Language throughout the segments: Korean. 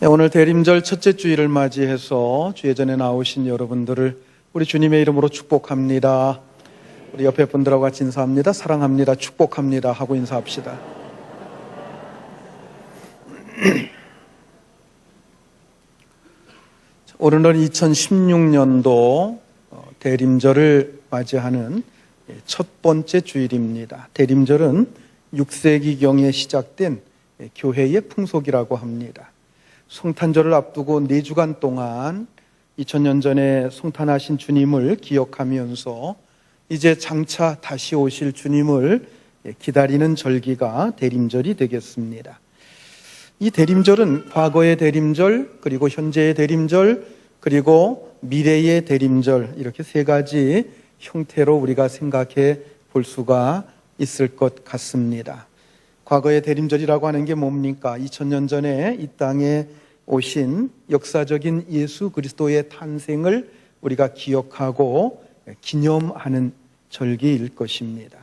오늘 대림절 첫째 주일을 맞이해서 주예전에 나오신 여러분들을 우리 주님의 이름으로 축복합니다. 우리 옆에 분들하고 같이 인사합니다. 사랑합니다. 축복합니다 하고 인사합시다. 오늘은 2016년도 대림절을 맞이하는 첫 번째 주일입니다. 대림절은 6세기경에 시작된 교회의 풍속이라고 합니다. 성탄절을 앞두고 4주간 동안 2000년 전에 성탄하신 주님을 기억하면서 이제 장차 다시 오실 주님을 기다리는 절기가 대림절이 되겠습니다. 이 대림절은 과거의 대림절, 그리고 현재의 대림절, 그리고 미래의 대림절, 이렇게 세 가지 형태로 우리가 생각해 볼 수가 있을 것 같습니다. 과거의 대림절이라고 하는 게 뭡니까? 2000년 전에 이 땅에 오신 역사적인 예수 그리스도의 탄생을 우리가 기억하고 기념하는 절기일 것입니다.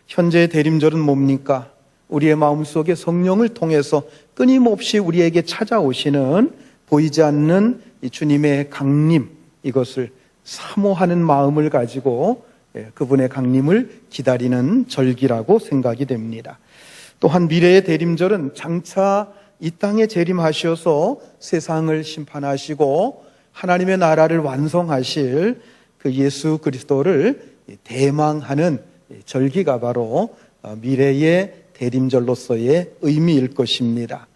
현재의 대림절은 뭡니까? 우리의 마음속에 성령을 통해서 끊임없이 우리에게 찾아오시는 보이지 않는 이 주님의 강림, 이것을 사모하는 마음을 가지고 그분의 강림을 기다리는 절기라고 생각이 됩니다. 또한 미래의 대림절은 장차 이 땅에 재림하셔서 세상을 심판하시고 하나님의 나라를 완성하실 그 예수 그리스도를 대망하는 절기가 바로 미래의 대림절로서의 의미일 것입니다.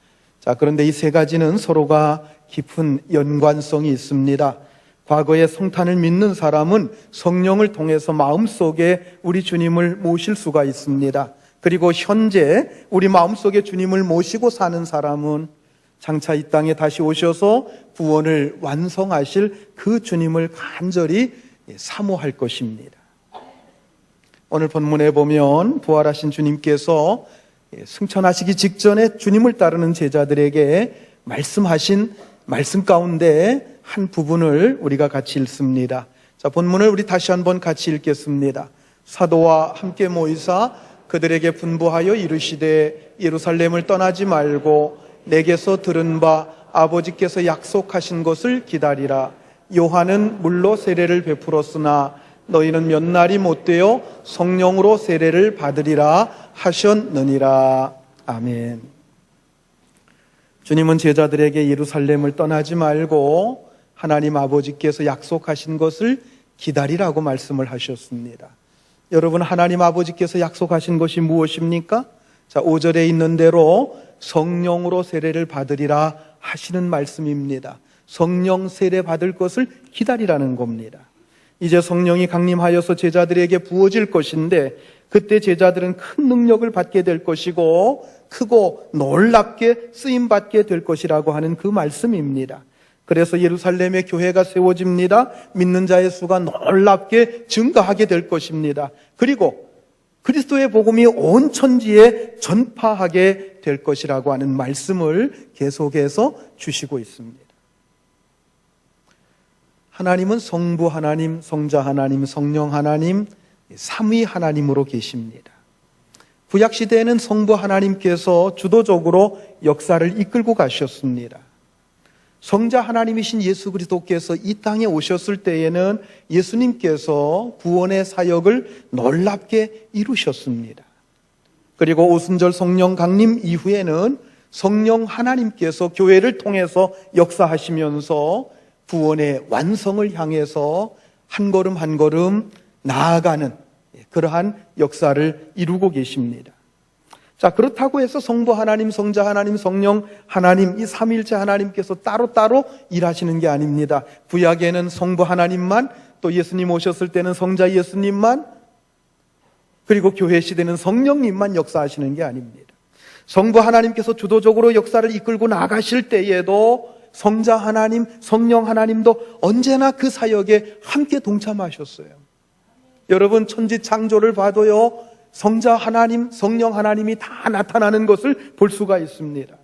자, 그런데 이 세 가지는 서로가 깊은 연관성이 있습니다. 과거의 성탄을 믿는 사람은 성령을 통해서 마음속에 우리 주님을 모실 수가 있습니다. 그리고 현재 우리 마음속에 주님을 모시고 사는 사람은 장차 이 땅에 다시 오셔서 구원을 완성하실 그 주님을 간절히 사모할 것입니다. 오늘 본문에 보면 부활하신 주님께서 승천하시기 직전에 주님을 따르는 제자들에게 말씀하신 말씀 가운데 한 부분을 우리가 같이 읽습니다. 자, 본문을 우리 다시 한번 같이 읽겠습니다. 사도와 함께 모이사 그들에게 분부하여 이르시되 예루살렘을 떠나지 말고 내게서 들은 바 아버지께서 약속하신 것을 기다리라. 요한은 물로 세례를 베풀었으나 너희는 몇 날이 못되어 성령으로 세례를 받으리라 하셨느니라. 아멘. 주님은 제자들에게 예루살렘을 떠나지 말고 하나님 아버지께서 약속하신 것을 기다리라고 말씀을 하셨습니다. 여러분, 하나님 아버지께서 약속하신 것이 무엇입니까? 자, 5절에 있는 대로 성령으로 세례를 받으리라 하시는 말씀입니다. 성령 세례 받을 것을 기다리라는 겁니다. 이제 성령이 강림하여서 제자들에게 부어질 것인데 그때 제자들은 큰 능력을 받게 될 것이고 크고 놀랍게 쓰임받게 될 것이라고 하는 그 말씀입니다. 그래서 예루살렘에 교회가 세워집니다. 믿는 자의 수가 놀랍게 증가하게 될 것입니다. 그리고 그리스도의 복음이 온 천지에 전파하게 될 것이라고 하는 말씀을 계속해서 주시고 있습니다. 하나님은 성부 하나님, 성자 하나님, 성령 하나님, 삼위 하나님으로 계십니다. 구약시대에는 성부 하나님께서 주도적으로 역사를 이끌고 가셨습니다. 성자 하나님이신 예수 그리스도께서 이 땅에 오셨을 때에는 예수님께서 구원의 사역을 놀랍게 이루셨습니다. 그리고 오순절 성령 강림 이후에는 성령 하나님께서 교회를 통해서 역사하시면서 구원의 완성을 향해서 한 걸음 한 걸음 나아가는 그러한 역사를 이루고 계십니다. 자, 그렇다고 해서 성부 하나님, 성자 하나님, 성령 하나님, 이 삼위일체 하나님께서 따로따로 일하시는 게 아닙니다. 구약에는 성부 하나님만, 또 예수님 오셨을 때는 성자 예수님만, 그리고 교회 시대는 성령님만 역사하시는 게 아닙니다. 성부 하나님께서 주도적으로 역사를 이끌고 나가실 때에도 성자 하나님, 성령 하나님도 언제나 그 사역에 함께 동참하셨어요. 여러분, 천지 창조를 봐도요, 성자 하나님, 성령 하나님이 다 나타나는 것을 볼 수가 있습니다.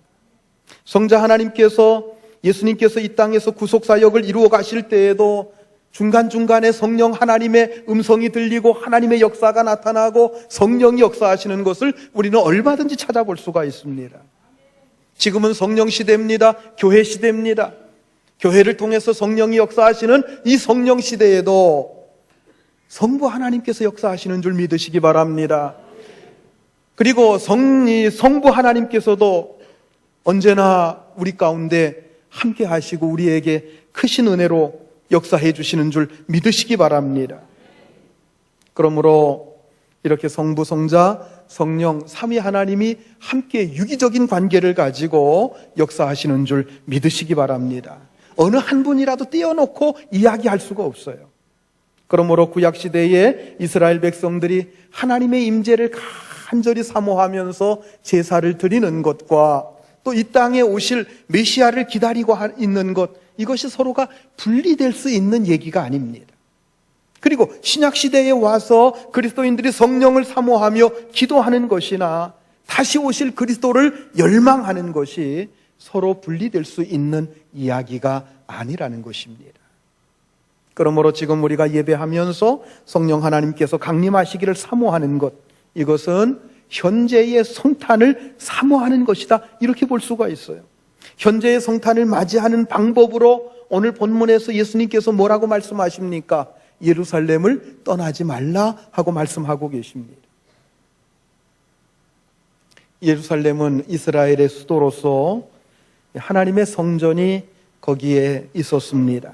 성자 하나님께서, 예수님께서 이 땅에서 구속사역을 이루어 가실 때에도 중간중간에 성령 하나님의 음성이 들리고 하나님의 역사가 나타나고 성령이 역사하시는 것을 우리는 얼마든지 찾아볼 수가 있습니다. 지금은 성령 시대입니다. 교회 시대입니다. 교회를 통해서 성령이 역사하시는 이 성령 시대에도 성부 하나님께서 역사하시는 줄 믿으시기 바랍니다. 그리고 성부 하나님께서도 언제나 우리 가운데 함께 하시고 우리에게 크신 은혜로 역사해 주시는 줄 믿으시기 바랍니다. 그러므로 이렇게 성부, 성자, 성령, 삼위 하나님이 함께 유기적인 관계를 가지고 역사하시는 줄 믿으시기 바랍니다. 어느 한 분이라도 떼어놓고 이야기할 수가 없어요. 그러므로 구약시대에 이스라엘 백성들이 하나님의 임재를 간절히 사모하면서 제사를 드리는 것과 또 이 땅에 오실 메시아를 기다리고 있는 것, 이것이 서로가 분리될 수 있는 얘기가 아닙니다. 그리고 신약시대에 와서 그리스도인들이 성령을 사모하며 기도하는 것이나 다시 오실 그리스도를 열망하는 것이 서로 분리될 수 있는 이야기가 아니라는 것입니다. 그러므로 지금 우리가 예배하면서 성령 하나님께서 강림하시기를 사모하는 것, 이것은 현재의 성탄을 사모하는 것이다, 이렇게 볼 수가 있어요. 현재의 성탄을 맞이하는 방법으로 오늘 본문에서 예수님께서 뭐라고 말씀하십니까? 예루살렘을 떠나지 말라 하고 말씀하고 계십니다. 예루살렘은 이스라엘의 수도로서 하나님의 성전이 거기에 있었습니다.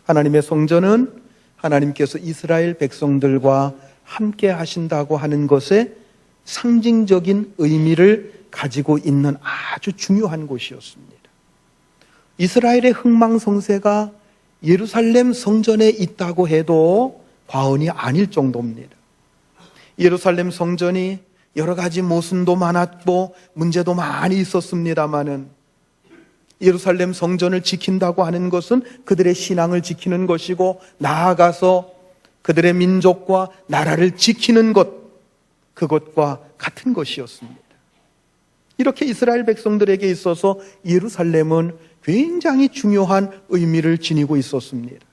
하나님의 성전은 하나님께서 이스라엘 백성들과 함께 하신다고 하는 것에 상징적인 의미를 가지고 있는 아주 중요한 곳이었습니다. 이스라엘의 흥망성쇠가 예루살렘 성전에 있다고 해도 과언이 아닐 정도입니다. 예루살렘 성전이 여러 가지 모순도 많았고 문제도 많이 있었습니다마는 예루살렘 성전을 지킨다고 하는 것은 그들의 신앙을 지키는 것이고 나아가서 그들의 민족과 나라를 지키는 것, 그것과 같은 것이었습니다. 이렇게 이스라엘 백성들에게 있어서 예루살렘은 굉장히 중요한 의미를 지니고 있었습니다.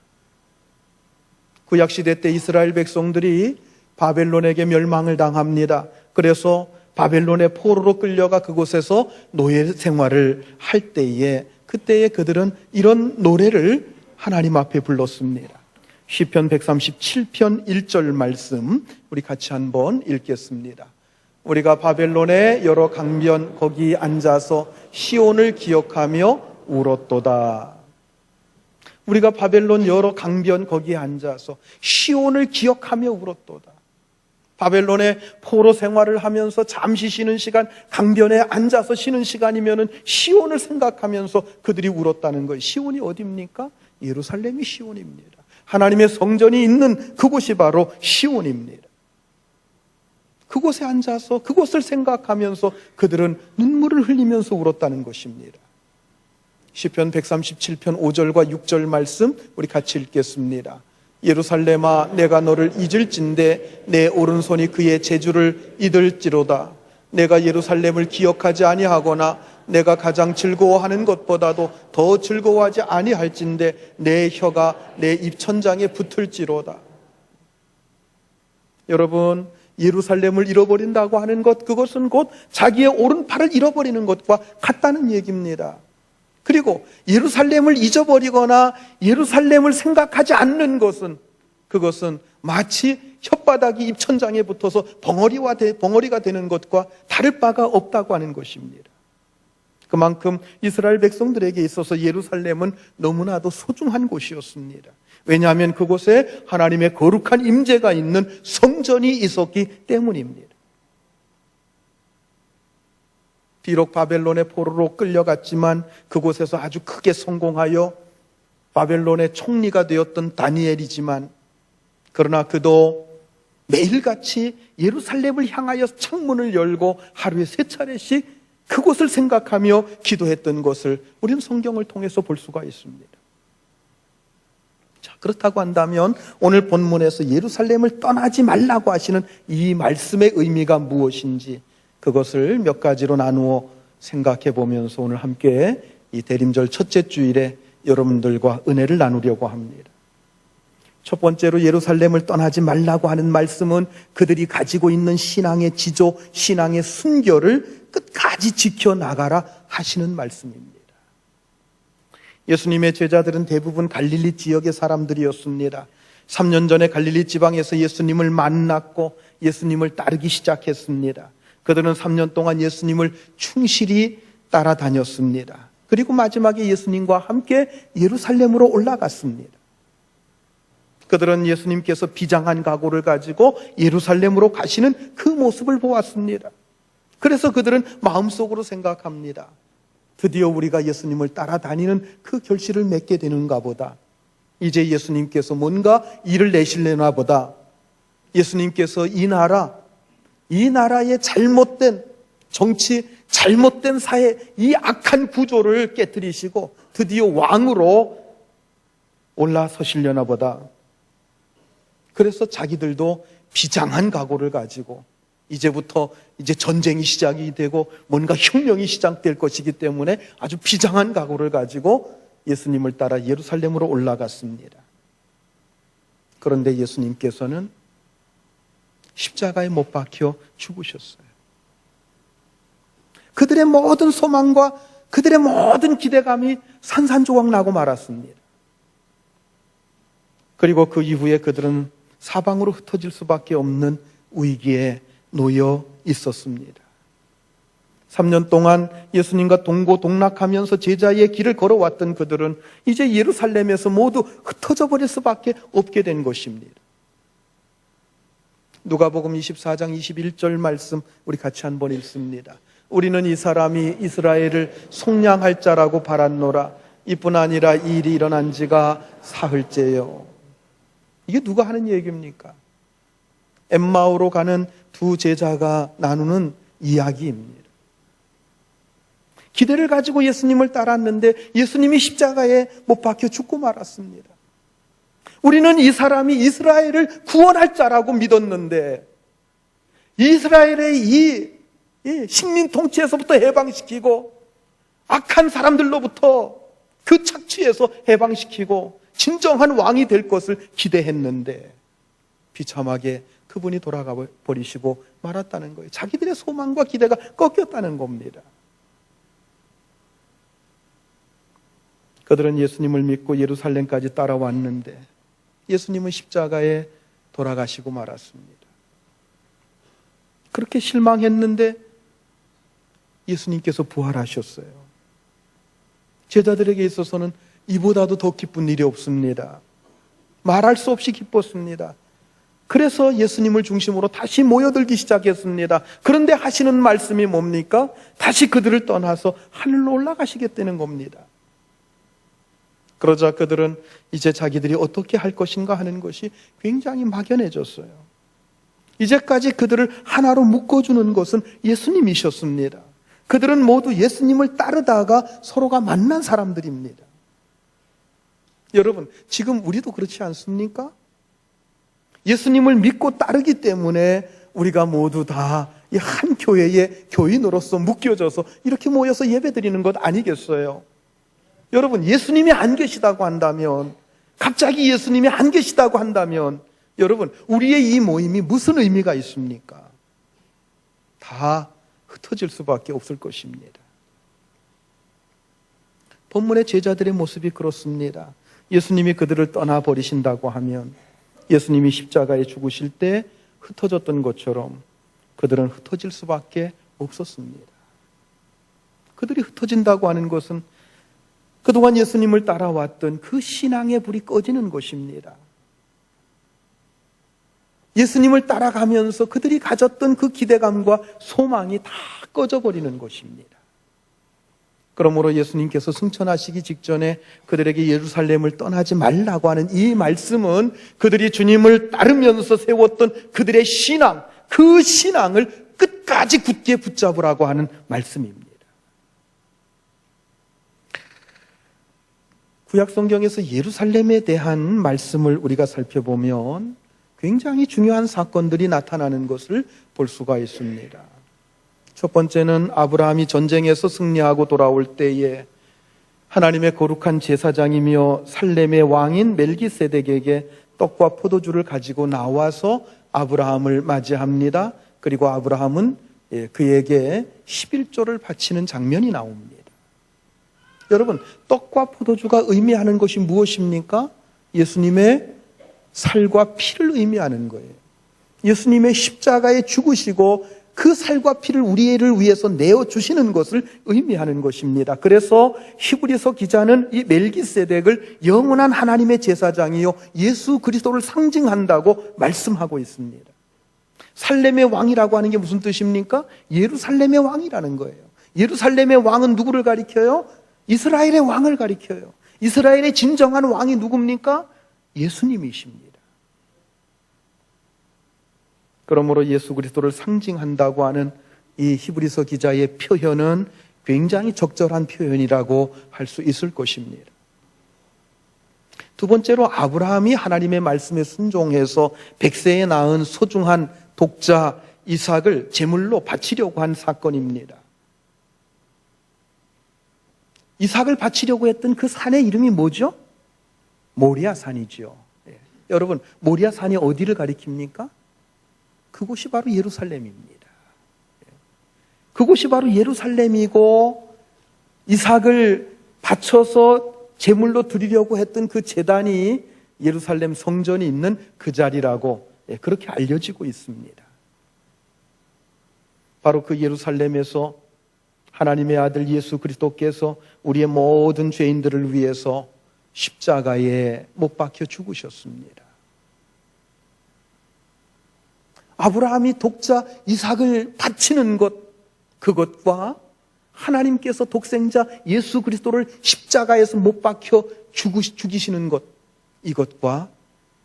구약시대 때 이스라엘 백성들이 바벨론에게 멸망을 당합니다. 그래서 바벨론의 포로로 끌려가 그곳에서 노예 생활을 할 때에 그때에 그들은 이런 노래를 하나님 앞에 불렀습니다. 시편 137편 1절 말씀 우리 같이 한번 읽겠습니다. 우리가 바벨론의 여러 강변 거기 앉아서 시온을 기억하며 울었도다. 우리가 바벨론 여러 강변 거기에 앉아서 시온을 기억하며 울었도다. 바벨론의 포로 생활을 하면서 잠시 쉬는 시간, 강변에 앉아서 쉬는 시간이면은 시온을 생각하면서 그들이 울었다는 거예요. 시온이 어디입니까? 예루살렘이 시온입니다. 하나님의 성전이 있는 그곳이 바로 시온입니다. 그곳에 앉아서 그곳을 생각하면서 그들은 눈물을 흘리면서 울었다는 것입니다. 시편 137편 5절과 6절 말씀 우리 같이 읽겠습니다. 예루살렘아 내가 너를 잊을진대 내 오른손이 그의 재주를 잊을지로다. 내가 예루살렘을 기억하지 아니하거나 내가 가장 즐거워하는 것보다도 더 즐거워하지 아니할진대 내 혀가 내 입천장에 붙을지로다. 여러분, 예루살렘을 잃어버린다고 하는 것, 그것은 곧 자기의 오른팔을 잃어버리는 것과 같다는 얘기입니다. 그리고 예루살렘을 잊어버리거나 예루살렘을 생각하지 않는 것은, 그것은 마치 혓바닥이 입천장에 붙어서 벙어리가 되는 것과 다를 바가 없다고 하는 것입니다. 그만큼 이스라엘 백성들에게 있어서 예루살렘은 너무나도 소중한 곳이었습니다. 왜냐하면 그곳에 하나님의 거룩한 임재가 있는 성전이 있었기 때문입니다. 비록 바벨론의 포로로 끌려갔지만 그곳에서 아주 크게 성공하여 바벨론의 총리가 되었던 다니엘이지만, 그러나 그도 매일같이 예루살렘을 향하여 창문을 열고 하루에 3차례씩 그곳을 생각하며 기도했던 것을 우리는 성경을 통해서 볼 수가 있습니다. 자, 그렇다고 한다면 오늘 본문에서 예루살렘을 떠나지 말라고 하시는 이 말씀의 의미가 무엇인지, 그것을 몇 가지로 나누어 생각해 보면서 오늘 함께 이 대림절 첫째 주일에 여러분들과 은혜를 나누려고 합니다. 첫 번째로 예루살렘을 떠나지 말라고 하는 말씀은 그들이 가지고 있는 신앙의 지조, 신앙의 순결을 끝까지 지켜나가라 하시는 말씀입니다. 예수님의 제자들은 대부분 갈릴리 지역의 사람들이었습니다. 3년 전에 갈릴리 지방에서 예수님을 만났고 예수님을 따르기 시작했습니다. 그들은 3년 동안 예수님을 충실히 따라다녔습니다. 그리고 마지막에 예수님과 함께 예루살렘으로 올라갔습니다. 그들은 예수님께서 비장한 각오를 가지고 예루살렘으로 가시는 그 모습을 보았습니다. 그래서 그들은 마음속으로 생각합니다. 드디어 우리가 예수님을 따라다니는 그 결실을 맺게 되는가 보다. 이제 예수님께서 뭔가 일을 내실려나 보다. 예수님께서 이 나라의 잘못된 정치, 잘못된 사회, 이 악한 구조를 깨뜨리시고 드디어 왕으로 올라서시려나 보다. 그래서 자기들도 비장한 각오를 가지고 이제부터 전쟁이 시작이 되고 뭔가 혁명이 시작될 것이기 때문에 아주 비장한 각오를 가지고 예수님을 따라 예루살렘으로 올라갔습니다. 그런데 예수님께서는 십자가에 못 박혀 죽으셨어요. 그들의 모든 소망과 그들의 모든 기대감이 산산조각 나고 말았습니다. 그리고 그 이후에 그들은 사방으로 흩어질 수밖에 없는 위기에 놓여 있었습니다. 3년 동안 예수님과 동고동락하면서 제자의 길을 걸어왔던 그들은 이제 예루살렘에서 모두 흩어져 버릴 수밖에 없게 된 것입니다. 누가복음 24장 21절 말씀 우리 같이 한번 읽습니다. 우리는 이 사람이 이스라엘을 속량할 자라고 바랐노라. 이뿐 아니라 이 일이 일어난 지가 사흘째요. 이게 누가 하는 얘기입니까? 엠마오로 가는 두 제자가 나누는 이야기입니다. 기대를 가지고 예수님을 따랐는데 예수님이 십자가에 못 박혀 죽고 말았습니다. 우리는 이 사람이 이스라엘을 구원할 자라고 믿었는데 이스라엘의 이 식민 통치에서부터 해방시키고 악한 사람들로부터 그 착취에서 해방시키고 진정한 왕이 될 것을 기대했는데 비참하게 그분이 돌아가 버리시고 말았다는 거예요. 자기들의 소망과 기대가 꺾였다는 겁니다. 그들은 예수님을 믿고 예루살렘까지 따라왔는데 예수님은 십자가에 돌아가시고 말았습니다. 그렇게 실망했는데 예수님께서 부활하셨어요. 제자들에게 있어서는 이보다도 더 기쁜 일이 없습니다. 말할 수 없이 기뻤습니다. 그래서 예수님을 중심으로 다시 모여들기 시작했습니다. 그런데 하시는 말씀이 뭡니까? 다시 그들을 떠나서 하늘로 올라가시겠다는 겁니다. 그러자 그들은 이제 자기들이 어떻게 할 것인가 하는 것이 굉장히 막연해졌어요. 이제까지 그들을 하나로 묶어주는 것은 예수님이셨습니다. 그들은 모두 예수님을 따르다가 서로가 만난 사람들입니다. 여러분, 지금 우리도 그렇지 않습니까? 예수님을 믿고 따르기 때문에 우리가 모두 다 이 한 교회의 교인으로서 묶여져서 이렇게 모여서 예배드리는 것 아니겠어요? 여러분, 예수님이 안 계시다고 한다면, 갑자기 예수님이 안 계시다고 한다면 여러분, 우리의 이 모임이 무슨 의미가 있습니까? 다 흩어질 수밖에 없을 것입니다. 본문의 제자들의 모습이 그렇습니다. 예수님이 그들을 떠나버리신다고 하면 예수님이 십자가에 죽으실 때 흩어졌던 것처럼 그들은 흩어질 수밖에 없었습니다. 그들이 흩어진다고 하는 것은 그동안 예수님을 따라왔던 그 신앙의 불이 꺼지는 것입니다. 예수님을 따라가면서 그들이 가졌던 그 기대감과 소망이 다 꺼져버리는 것입니다. 그러므로 예수님께서 승천하시기 직전에 그들에게 예루살렘을 떠나지 말라고 하는 이 말씀은 그들이 주님을 따르면서 세웠던 그들의 신앙, 그 신앙을 끝까지 굳게 붙잡으라고 하는 말씀입니다. 구약 성경에서 예루살렘에 대한 말씀을 우리가 살펴보면 굉장히 중요한 사건들이 나타나는 것을 볼 수가 있습니다. 첫 번째는 아브라함이 전쟁에서 승리하고 돌아올 때에 하나님의 거룩한 제사장이며 살렘의 왕인 멜기세덱에게 떡과 포도주를 가지고 나와서 아브라함을 맞이합니다. 그리고 아브라함은 그에게 11조를 바치는 장면이 나옵니다. 여러분, 떡과 포도주가 의미하는 것이 무엇입니까? 예수님의 살과 피를 의미하는 거예요. 예수님의 십자가에 죽으시고 그 살과 피를 우리를 위해서 내어주시는 것을 의미하는 것입니다. 그래서 히브리서 기자는 이 멜기세덱을 영원한 하나님의 제사장이요 예수 그리스도를 상징한다고 말씀하고 있습니다. 살렘의 왕이라고 하는 게 무슨 뜻입니까? 예루살렘의 왕이라는 거예요. 예루살렘의 왕은 누구를 가리켜요? 이스라엘의 왕을 가리켜요. 이스라엘의 진정한 왕이 누굽니까? 예수님이십니다. 그러므로 예수 그리스도를 상징한다고 하는 이 히브리서 기자의 표현은 굉장히 적절한 표현이라고 할 수 있을 것입니다. 두 번째로 아브라함이 하나님의 말씀에 순종해서 백세에 낳은 소중한 독자 이삭을 제물로 바치려고 한 사건입니다. 이삭을 바치려고 했던 그 산의 이름이 뭐죠? 모리아산이죠. 여러분, 모리아산이 어디를 가리킵니까? 그곳이 바로 예루살렘입니다. 그곳이 바로 예루살렘이고 이삭을 바쳐서 제물로 드리려고 했던 그 제단이 예루살렘 성전이 있는 그 자리라고 그렇게 알려지고 있습니다. 바로 그 예루살렘에서 하나님의 아들 예수 그리스도께서 우리의 모든 죄인들을 위해서 십자가에 못 박혀 죽으셨습니다. 아브라함이 독자 이삭을 바치는 것, 그것과 하나님께서 독생자 예수 그리스도를 십자가에서 못 박혀 죽이시는 것, 이것과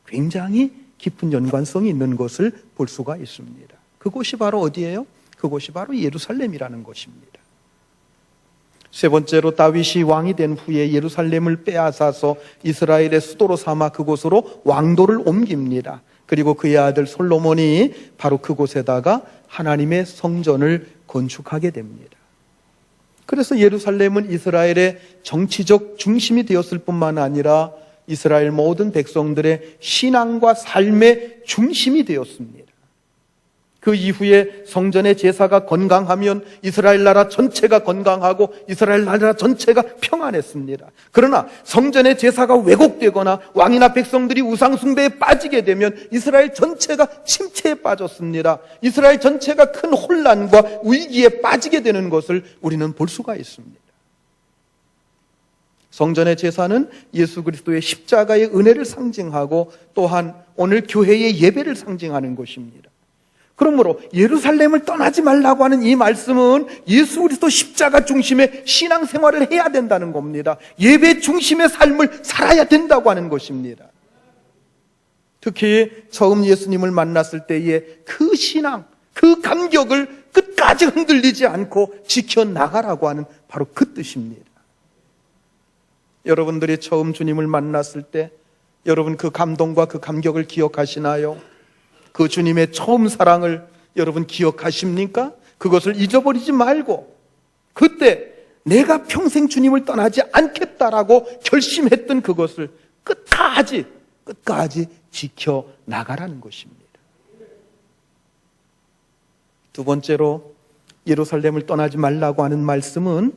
굉장히 깊은 연관성이 있는 것을 볼 수가 있습니다. 그곳이 바로 어디예요? 그곳이 바로 예루살렘이라는 것입니다. 세 번째로 다윗이 왕이 된 후에 예루살렘을 빼앗아서 이스라엘의 수도로 삼아 그곳으로 왕도를 옮깁니다. 그리고 그의 아들 솔로몬이 바로 그곳에다가 하나님의 성전을 건축하게 됩니다. 그래서 예루살렘은 이스라엘의 정치적 중심이 되었을 뿐만 아니라 이스라엘 모든 백성들의 신앙과 삶의 중심이 되었습니다. 그 이후에 성전의 제사가 건강하면 이스라엘 나라 전체가 건강하고 이스라엘 나라 전체가 평안했습니다. 그러나 성전의 제사가 왜곡되거나 왕이나 백성들이 우상 숭배에 빠지게 되면 이스라엘 전체가 침체에 빠졌습니다. 이스라엘 전체가 큰 혼란과 위기에 빠지게 되는 것을 우리는 볼 수가 있습니다. 성전의 제사는 예수 그리스도의 십자가의 은혜를 상징하고 또한 오늘 교회의 예배를 상징하는 것입니다. 그러므로 예루살렘을 떠나지 말라고 하는 이 말씀은 예수 그리스도 십자가 중심의 신앙생활을 해야 된다는 겁니다. 예배 중심의 삶을 살아야 된다고 하는 것입니다. 특히 처음 예수님을 만났을 때의 그 신앙, 그 감격을 끝까지 흔들리지 않고 지켜나가라고 하는 바로 그 뜻입니다. 여러분들이 처음 주님을 만났을 때 여러분 그 감동과 그 감격을 기억하시나요? 그 주님의 처음 사랑을 여러분 기억하십니까? 그것을 잊어버리지 말고 그때 내가 평생 주님을 떠나지 않겠다라고 결심했던 그것을 끝까지 지켜나가라는 것입니다. 두 번째로 예루살렘을 떠나지 말라고 하는 말씀은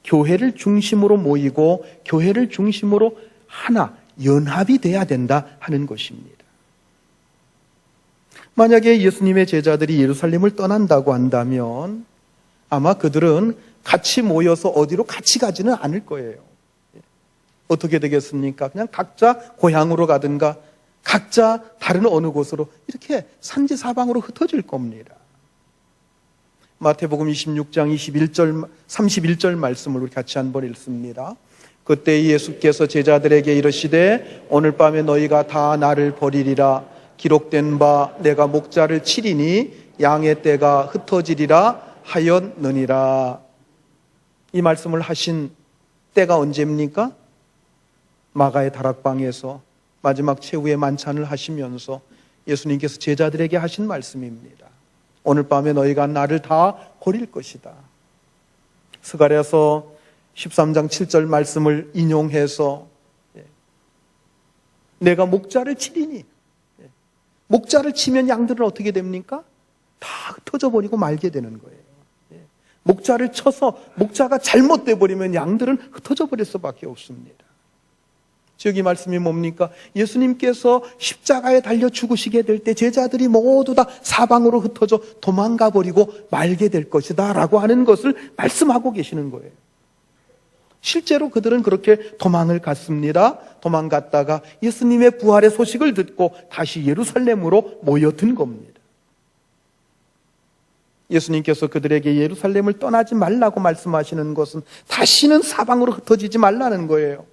교회를 중심으로 모이고 교회를 중심으로 하나 연합이 돼야 된다 하는 것입니다. 만약에 예수님의 제자들이 예루살렘을 떠난다고 한다면 아마 그들은 같이 모여서 어디로 같이 가지는 않을 거예요. 어떻게 되겠습니까? 그냥 각자 고향으로 가든가 각자 다른 어느 곳으로 이렇게 산지사방으로 흩어질 겁니다. 마태복음 26장 31절 말씀을 우리 같이 한번 읽습니다. 그때 예수께서 제자들에게 이르시되 오늘 밤에 너희가 다 나를 버리리라. 기록된 바 내가 목자를 치리니 양의 떼가 흩어지리라 하였느니라. 이 말씀을 하신 때가 언제입니까? 마가의 다락방에서 마지막 최후의 만찬을 하시면서 예수님께서 제자들에게 하신 말씀입니다. 오늘 밤에 너희가 나를 다 버릴 것이다. 스가랴서 13장 7절 말씀을 인용해서 내가 목자를 치리니, 목자를 치면 양들은 어떻게 됩니까? 다 흩어져 버리고 말게 되는 거예요. 목자를 쳐서 목자가 잘못돼 버리면 양들은 흩어져 버릴 수밖에 없습니다. 여기 말씀이 뭡니까? 예수님께서 십자가에 달려 죽으시게 될 때 제자들이 모두 다 사방으로 흩어져 도망가 버리고 말게 될 것이다 라고 하는 것을 말씀하고 계시는 거예요. 실제로 그들은 그렇게 도망을 갔습니다. 도망갔다가 예수님의 부활의 소식을 듣고 다시 예루살렘으로 모여든 겁니다. 예수님께서 그들에게 예루살렘을 떠나지 말라고 말씀하시는 것은 다시는 사방으로 흩어지지 말라는 거예요.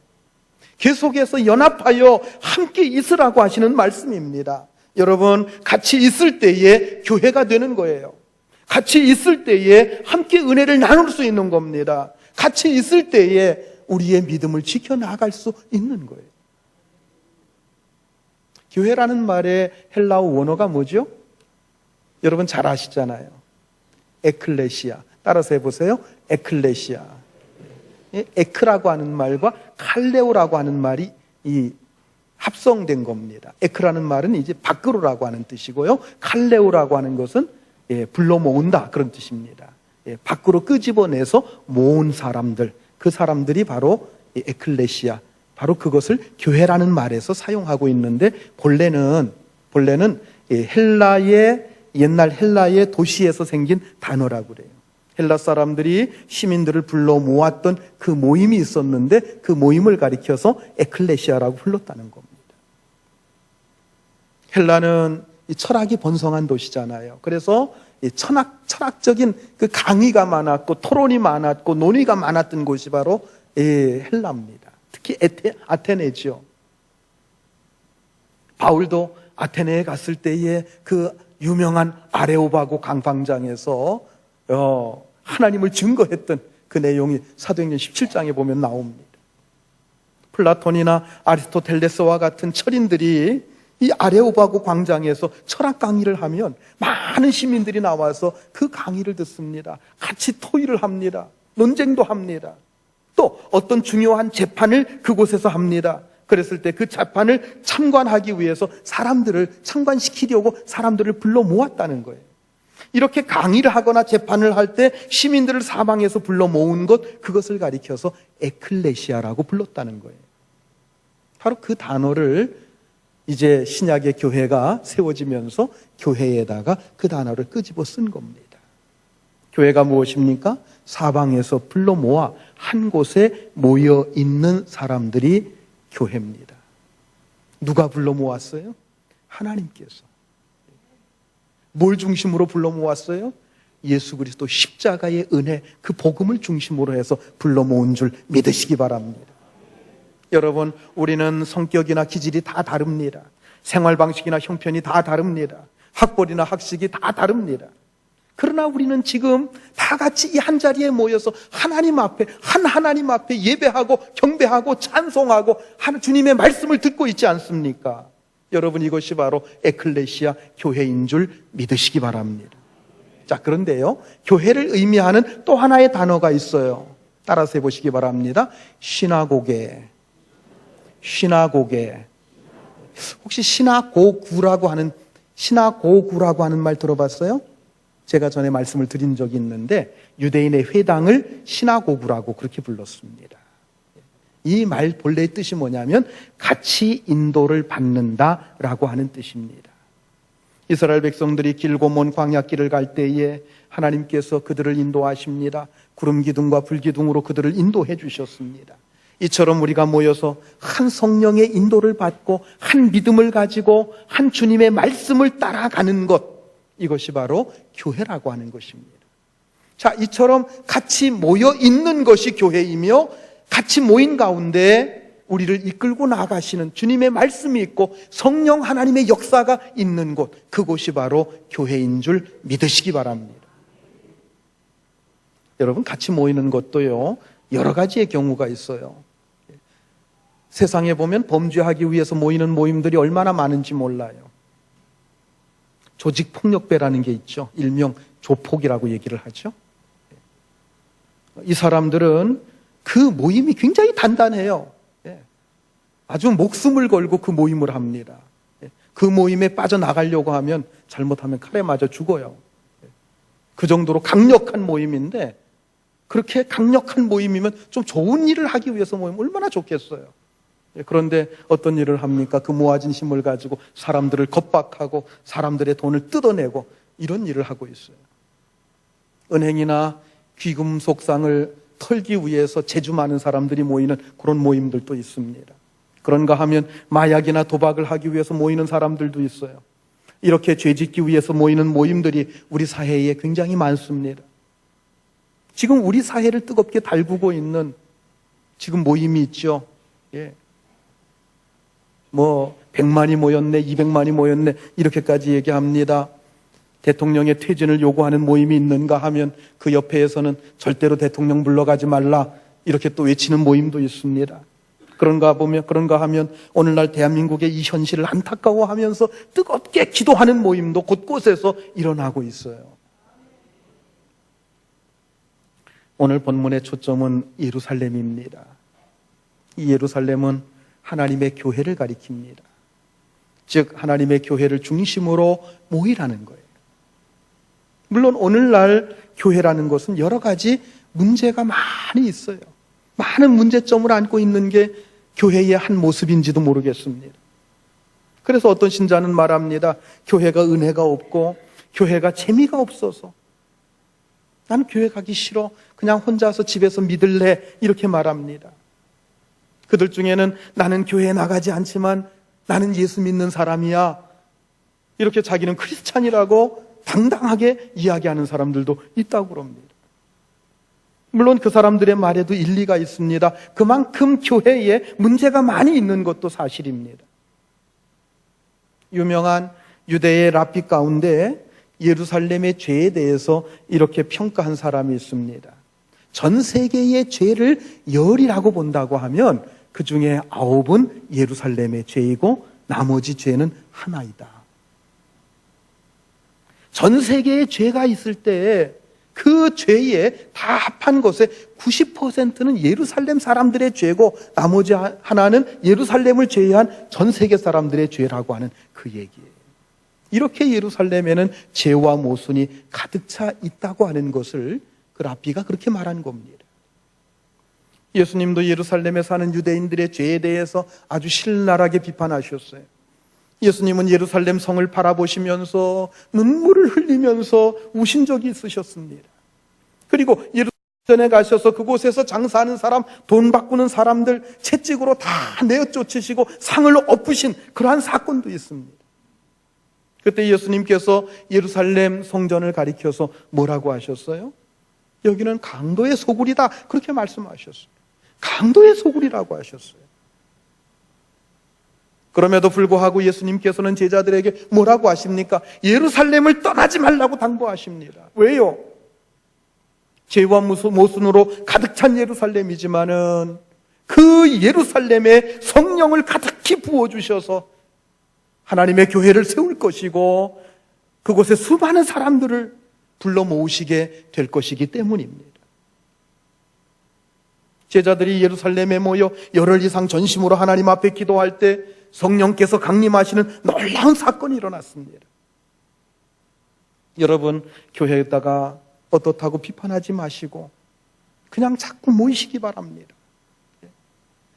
계속해서 연합하여 함께 있으라고 하시는 말씀입니다. 여러분, 같이 있을 때에 교회가 되는 거예요. 같이 있을 때에 함께 은혜를 나눌 수 있는 겁니다. 같이 있을 때에 우리의 믿음을 지켜나갈 수 있는 거예요. 교회라는 말의 헬라어 원어가 뭐죠? 여러분 잘 아시잖아요. 에클레시아. 따라서 해보세요. 에클레시아. 에크라고 하는 말과 칼레오라고 하는 말이 합성된 겁니다. 에크라는 말은 이제 밖으로라고 하는 뜻이고요. 칼레오라고 하는 것은 불러 모은다 그런 뜻입니다. 밖으로 끄집어내서 모은 사람들, 그 사람들이 바로 에클레시아, 바로 그것을 교회라는 말에서 사용하고 있는데 본래는 옛날 헬라의 도시에서 생긴 단어라고 그래요. 헬라 사람들이 시민들을 불러 모았던 그 모임이 있었는데 그 모임을 가리켜서 에클레시아라고 불렀다는 겁니다. 헬라는 철학이 번성한 도시잖아요. 그래서 철학적인 그 강의가 많았고 토론이 많았고 논의가 많았던 곳이 바로 헬라입니다. 특히 아테네죠. 바울도 아테네에 갔을 때에 그 유명한 아레오바고 강광장에서 하나님을 증거했던 그 내용이 사도행전 17장에 보면 나옵니다. 플라톤이나 아리스토텔레스와 같은 철인들이 이 아레오바고 광장에서 철학 강의를 하면 많은 시민들이 나와서 그 강의를 듣습니다. 같이 토의를 합니다. 논쟁도 합니다. 또 어떤 중요한 재판을 그곳에서 합니다. 그랬을 때 그 재판을 참관하기 위해서 사람들을 참관시키려고 사람들을 불러 모았다는 거예요. 이렇게 강의를 하거나 재판을 할 때 시민들을 사방에서 불러 모은 것, 그것을 가리켜서 에클레시아라고 불렀다는 거예요. 바로 그 단어를 이제 신약의 교회가 세워지면서 교회에다가 그 단어를 끄집어 쓴 겁니다. 교회가 무엇입니까? 사방에서 불러 모아 한 곳에 모여 있는 사람들이 교회입니다. 누가 불러 모았어요? 하나님께서. 뭘 중심으로 불러 모았어요? 예수 그리스도 십자가의 은혜, 그 복음을 중심으로 해서 불러 모은 줄 믿으시기 바랍니다. 여러분, 우리는 성격이나 기질이 다 다릅니다. 생활 방식이나 형편이 다 다릅니다. 학벌이나 학식이 다 다릅니다. 그러나 우리는 지금 다 같이 이 한 자리에 모여서 하나님 앞에, 하나님 앞에 예배하고 경배하고 찬송하고 주님의 말씀을 듣고 있지 않습니까? 여러분, 이것이 바로 에클레시아 교회인 줄 믿으시기 바랍니다. 자, 그런데요, 교회를 의미하는 또 하나의 단어가 있어요. 따라서 해보시기 바랍니다. 시나고게. 혹시 시나고구라고 하는 말 들어봤어요? 제가 전에 말씀을 드린 적이 있는데 유대인의 회당을 시나고구라고 그렇게 불렀습니다. 이 말 본래의 뜻이 뭐냐면 같이 인도를 받는다라고 하는 뜻입니다. 이스라엘 백성들이 길고 먼 광야길을 갈 때에 하나님께서 그들을 인도하십니다. 구름 기둥과 불 기둥으로 그들을 인도해 주셨습니다. 이처럼 우리가 모여서 한 성령의 인도를 받고 한 믿음을 가지고 한 주님의 말씀을 따라가는 것, 이것이 바로 교회라고 하는 것입니다. 자, 이처럼 같이 모여 있는 것이 교회이며 같이 모인 가운데 우리를 이끌고 나가시는 주님의 말씀이 있고 성령 하나님의 역사가 있는 곳, 그곳이 바로 교회인 줄 믿으시기 바랍니다. 여러분, 같이 모이는 것도요, 여러 가지의 경우가 있어요. 세상에 보면 범죄하기 위해서 모이는 모임들이 얼마나 많은지 몰라요. 조직폭력배라는 게 있죠. 일명 조폭이라고 얘기를 하죠. 이 사람들은 그 모임이 굉장히 단단해요. 아주 목숨을 걸고 그 모임을 합니다. 그 모임에 빠져나가려고 하면 잘못하면 칼에 맞아 죽어요. 그 정도로 강력한 모임인데 그렇게 강력한 모임이면 좀 좋은 일을 하기 위해서 모이면 얼마나 좋겠어요. 그런데 어떤 일을 합니까? 그 모아진 힘을 가지고 사람들을 겁박하고 사람들의 돈을 뜯어내고 이런 일을 하고 있어요. 은행이나 귀금 속상을 털기 위해서 재주 많은 사람들이 모이는 그런 모임들도 있습니다. 그런가 하면 마약이나 도박을 하기 위해서 모이는 사람들도 있어요. 이렇게 죄짓기 위해서 모이는 모임들이 우리 사회에 굉장히 많습니다. 지금 우리 사회를 뜨겁게 달구고 있는 지금 모임이 있죠. 100만이 모였네, 200만이 모였네, 이렇게까지 얘기합니다. 대통령의 퇴진을 요구하는 모임이 있는가 하면 그 옆에서는 절대로 대통령 물러가지 말라, 이렇게 또 외치는 모임도 있습니다. 그런가 하면 오늘날 대한민국의 이 현실을 안타까워하면서 뜨겁게 기도하는 모임도 곳곳에서 일어나고 있어요. 오늘 본문의 초점은 예루살렘입니다. 이 예루살렘은 하나님의 교회를 가리킵니다. 즉 하나님의 교회를 중심으로 모이라는 거예요. 물론 오늘날 교회라는 것은 여러 가지 문제가 많이 있어요. 많은 문제점을 안고 있는 게 교회의 한 모습인지도 모르겠습니다. 그래서 어떤 신자는 말합니다. 교회가 은혜가 없고 교회가 재미가 없어서 나는 교회 가기 싫어, 그냥 혼자서 집에서 믿을래, 이렇게 말합니다. 그들 중에는 나는 교회에 나가지 않지만 나는 예수 믿는 사람이야, 이렇게 자기는 크리스찬이라고 당당하게 이야기하는 사람들도 있다고 그럽니다. 물론 그 사람들의 말에도 일리가 있습니다. 그만큼 교회에 문제가 많이 있는 것도 사실입니다. 유명한 유대의 랍비 가운데 예루살렘의 죄에 대해서 이렇게 평가한 사람이 있습니다. 전 세계의 죄를 열이라고 본다고 하면 그 중에 9은 예루살렘의 죄이고 나머지 죄는 하나이다. 전 세계에 죄가 있을 때 그 죄에 다 합한 것의 90%는 예루살렘 사람들의 죄고 나머지 하나는 예루살렘을 제외한 전 세계 사람들의 죄라고 하는 그 얘기예요. 이렇게 예루살렘에는 죄와 모순이 가득 차 있다고 하는 것을 그 랍비가 그렇게 말한 겁니다. 예수님도 예루살렘에 사는 유대인들의 죄에 대해서 아주 신랄하게 비판하셨어요. 예수님은 예루살렘 성을 바라보시면서 눈물을 흘리면서 우신 적이 있으셨습니다. 그리고 예루살렘에 가셔서 그곳에서 장사하는 사람, 돈 바꾸는 사람들 채찍으로 다 내어쫓으시고 상을 엎으신 그러한 사건도 있습니다. 그때 예수님께서 예루살렘 성전을 가리켜서 뭐라고 하셨어요? 여기는 강도의 소굴이다, 그렇게 말씀하셨어요. 강도의 소굴이라고 하셨어요. 그럼에도 불구하고 예수님께서는 제자들에게 뭐라고 하십니까? 예루살렘을 떠나지 말라고 당부하십니다. 왜요? 죄와 모순으로 가득 찬 예루살렘이지만은 그 예루살렘에 성령을 가득히 부어주셔서 하나님의 교회를 세울 것이고 그곳에 수많은 사람들을 불러 모으시게 될 것이기 때문입니다. 제자들이 예루살렘에 모여 열흘 이상 전심으로 하나님 앞에 기도할 때 성령께서 강림하시는 놀라운 사건이 일어났습니다. 여러분, 교회에다가 어떻다고 비판하지 마시고 그냥 자꾸 모이시기 바랍니다.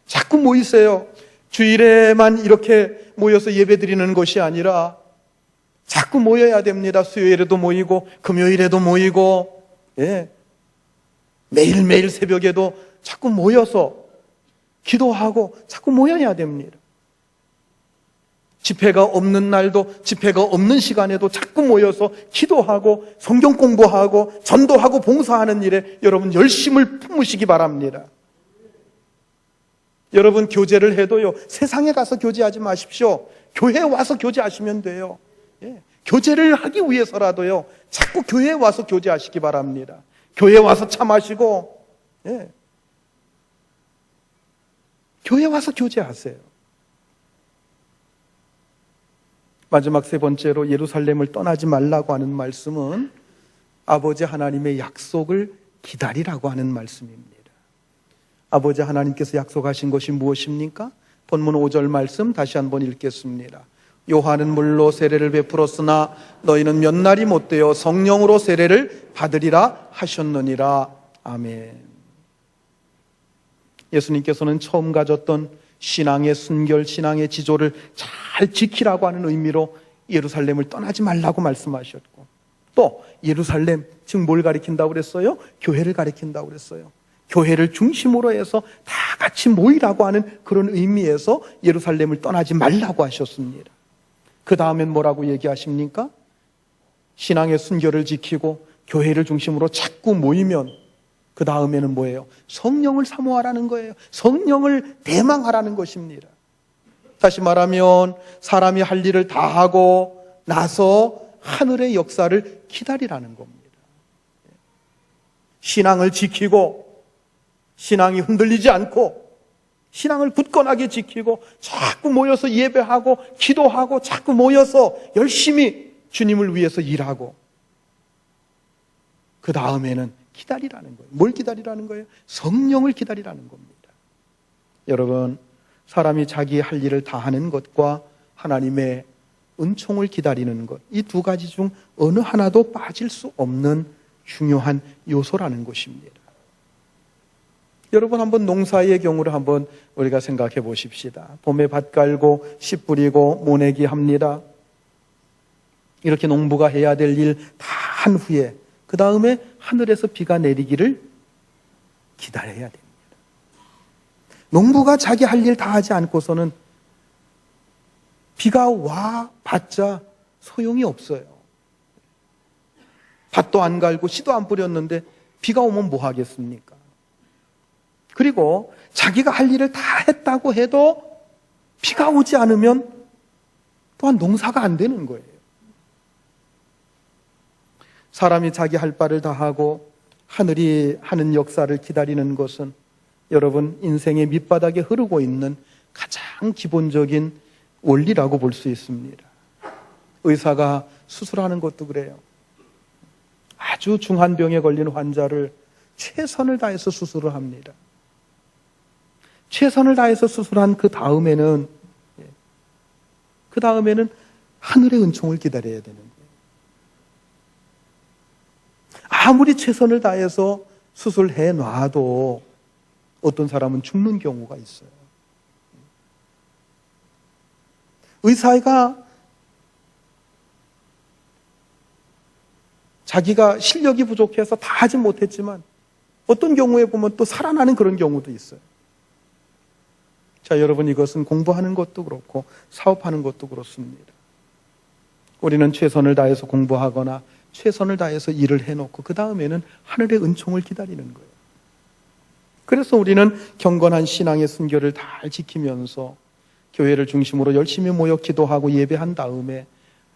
자꾸 모이세요. 주일에만 이렇게 모여서 예배드리는 것이 아니라 자꾸 모여야 됩니다. 수요일에도 모이고 금요일에도 모이고, 매일매일 새벽에도 자꾸 모여서 기도하고 자꾸 모여야 됩니다. 집회가 없는 날도, 집회가 없는 시간에도 자꾸 모여서 기도하고 성경 공부하고 전도하고 봉사하는 일에 여러분 열심을 품으시기 바랍니다. 여러분, 교제를 해도요, 세상에 가서 교제하지 마십시오. 교회에 와서 교제하시면 돼요. 교제를 하기 위해서라도요, 자꾸 교회에 와서 교제하시기 바랍니다. 교회에 와서 차 마시고, 교회에 와서 교제하세요. 마지막 세 번째로 예루살렘을 떠나지 말라고 하는 말씀은 아버지 하나님의 약속을 기다리라고 하는 말씀입니다. 아버지 하나님께서 약속하신 것이 무엇입니까? 본문 5절 말씀 다시 한번 읽겠습니다. 요한은 물로 세례를 베풀었으나 너희는 몇 날이 못되어 성령으로 세례를 받으리라 하셨느니라. 아멘. 예수님께서는 처음 가졌던 신앙의 순결, 신앙의 지조를 잘 지키라고 하는 의미로 예루살렘을 떠나지 말라고 말씀하셨고, 또 예루살렘, 즉 뭘 가리킨다고 그랬어요? 교회를 가리킨다고 그랬어요. 교회를 중심으로 해서 다 같이 모이라고 하는 그런 의미에서 예루살렘을 떠나지 말라고 하셨습니다. 그 다음엔 뭐라고 얘기하십니까? 신앙의 순결을 지키고 교회를 중심으로 자꾸 모이면 그 다음에는 뭐예요? 성령을 사모하라는 거예요. 성령을 대망하라는 것입니다. 다시 말하면 사람이 할 일을 다 하고 나서 하늘의 역사를 기다리라는 겁니다. 신앙을 지키고 신앙이 흔들리지 않고 신앙을 굳건하게 지키고 자꾸 모여서 예배하고 기도하고 자꾸 모여서 열심히 주님을 위해서 일하고 그 다음에는 기다리라는 거예요. 뭘 기다리라는 거예요? 성령을 기다리라는 겁니다. 여러분, 사람이 자기 할 일을 다 하는 것과 하나님의 은총을 기다리는 것, 이 두 가지 중 어느 하나도 빠질 수 없는 중요한 요소라는 것입니다. 여러분, 한번 농사의 경우를 한번 우리가 생각해 보십시다. 봄에 밭 갈고 씨 뿌리고 모내기 합니다. 이렇게 농부가 해야 될 일 다 한 후에 그 다음에 하늘에서 비가 내리기를 기다려야 됩니다. 농부가 자기 할 일 다 하지 않고서는 비가 와 봤자 소용이 없어요. 밭도 안 갈고 씨도 안 뿌렸는데 비가 오면 뭐 하겠습니까? 그리고 자기가 할 일을 다 했다고 해도 비가 오지 않으면 또한 농사가 안 되는 거예요. 사람이 자기 할 바를 다 하고 하늘이 하는 역사를 기다리는 것은 여러분 인생의 밑바닥에 흐르고 있는 가장 기본적인 원리라고 볼 수 있습니다. 의사가 수술하는 것도 그래요. 아주 중한 병에 걸린 환자를 최선을 다해서 수술을 합니다. 최선을 다해서 수술한 그 다음에는 하늘의 은총을 기다려야 되는 거예요. 아무리 최선을 다해서 수술해 놔도 어떤 사람은 죽는 경우가 있어요. 의사가 자기가 실력이 부족해서 다 하지 못했지만 어떤 경우에 보면 또 살아나는 그런 경우도 있어요. 자, 여러분, 이것은 공부하는 것도 그렇고 사업하는 것도 그렇습니다. 우리는 최선을 다해서 공부하거나 최선을 다해서 일을 해놓고 그 다음에는 하늘의 은총을 기다리는 거예요. 그래서 우리는 경건한 신앙의 순결을 잘 지키면서 교회를 중심으로 열심히 모여 기도하고 예배한 다음에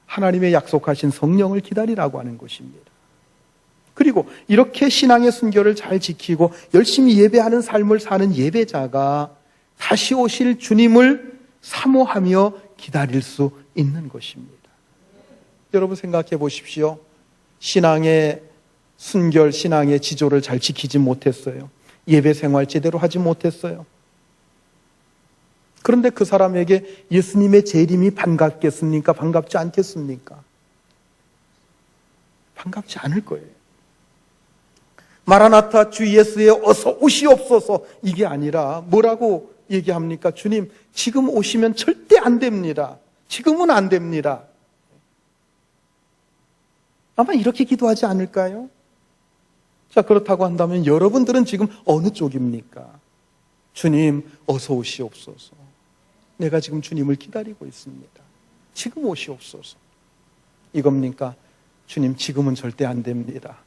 하나님의 약속하신 성령을 기다리라고 하는 것입니다. 그리고 이렇게 신앙의 순결을 잘 지키고 열심히 예배하는 삶을 사는 예배자가 다시 오실 주님을 사모하며 기다릴 수 있는 것입니다. 여러분 생각해 보십시오. 신앙의 순결, 신앙의 지조를 잘 지키지 못했어요. 예배 생활 제대로 하지 못했어요. 그런데 그 사람에게 예수님의 재림이 반갑겠습니까? 반갑지 않겠습니까? 반갑지 않을 거예요. 마라나타 주 예수여 어서 오시옵소서, 이게 아니라 뭐라고 얘기합니까? 주님, 지금 오시면 절대 안 됩니다. 지금은 안 됩니다. 아마 이렇게 기도하지 않을까요? 자, 그렇다고 한다면 여러분들은 지금 어느 쪽입니까? 주님, 어서 오시옵소서. 내가 지금 주님을 기다리고 있습니다. 지금 오시옵소서. 이겁니까? 주님, 지금은 절대 안 됩니다.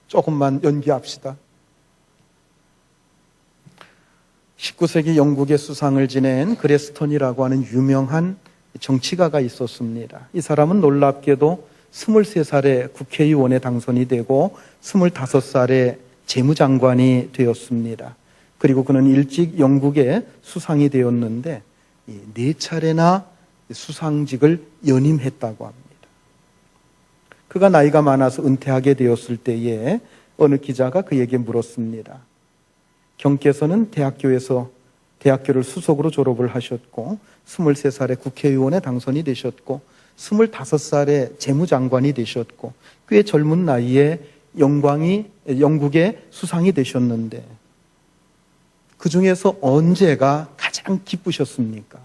조금만 연기합시다. 19세기 영국의 수상을 지낸 그레스턴이라고 하는 유명한 정치가가 있었습니다. 이 사람은 놀랍게도 23살에 국회의원에 당선이 되고 25살에 재무장관이 되었습니다. 그리고 그는 일찍 영국의 수상이 되었는데 4차례나 수상직을 연임했다고 합니다. 그가 나이가 많아서 은퇴하게 되었을 때에 어느 기자가 그에게 물었습니다. 경께서는 대학교를 수석으로 졸업을 하셨고 23살에 국회의원에 당선이 되셨고 25살에 재무장관이 되셨고 꽤 젊은 나이에 영국의 수상이 되셨는데 그 중에서 언제가 가장 기쁘셨습니까?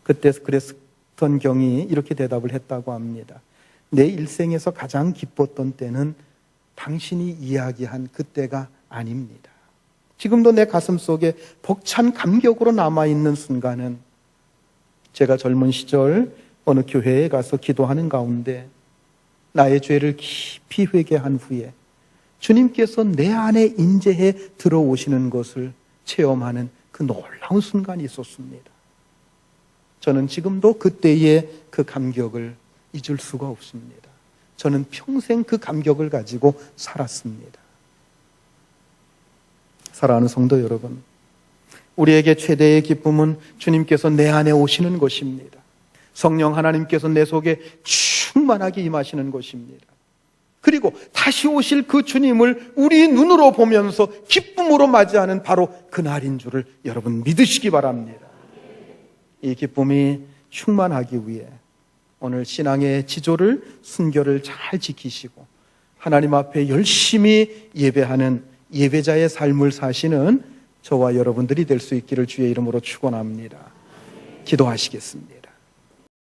그때 그랬던 경이 이렇게 대답을 했다고 합니다. 내 일생에서 가장 기뻤던 때는 당신이 이야기한 그때가 아닙니다. 지금도 내 가슴 속에 벅찬 감격으로 남아있는 순간은 제가 젊은 시절 어느 교회에 가서 기도하는 가운데 나의 죄를 깊이 회개한 후에 주님께서 내 안에 임재해 들어오시는 것을 체험하는 그 놀라운 순간이 있었습니다. 저는 지금도 그때의 그 감격을 잊을 수가 없습니다. 저는 평생 그 감격을 가지고 살았습니다. 사랑하는 성도 여러분, 우리에게 최대의 기쁨은 주님께서 내 안에 오시는 것입니다. 성령 하나님께서 내 속에 충만하게 임하시는 것입니다. 그리고 다시 오실 그 주님을 우리 눈으로 보면서 기쁨으로 맞이하는 바로 그날인 줄을 여러분 믿으시기 바랍니다. 이 기쁨이 충만하기 위해 오늘 신앙의 지조를, 순결을 잘 지키시고 하나님 앞에 열심히 예배하는 예배자의 삶을 사시는 저와 여러분들이 될 수 있기를 주의 이름으로 축원합니다. 기도하시겠습니다.